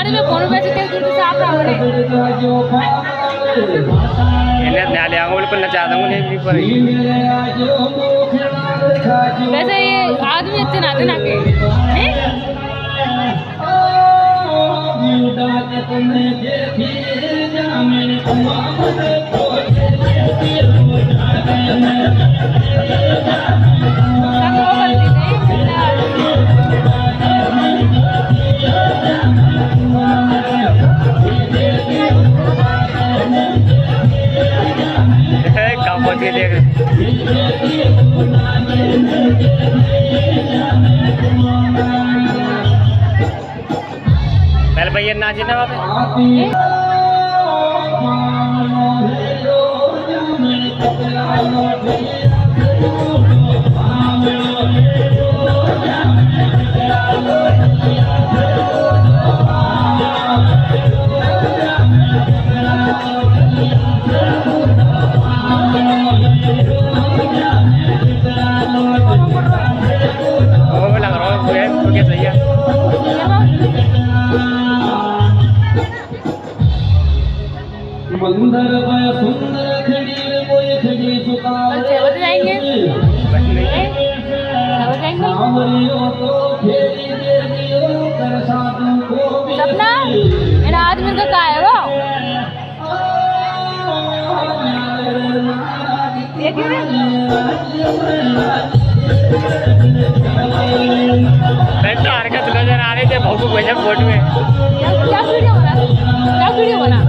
आदमी में फोन पे से दूर से आप पड़े એને જ ના લે આવું પણ ના ચાહતા હું નહીં પર वैसे ये आदमी अच्छे नाते ना के हैं काम पहुंच गए पहले भैया नाचे ना वहाँ पे लग रहा है तो क्या सही है मंदर में सुंदर खड़ी कोई खड़ी बच्चे बच जाएंगे सपना मेरा आदमी का क्या है वो तो हरकत नजर आ रही थे भोगू गजब फोटो में क्या वीडियो बना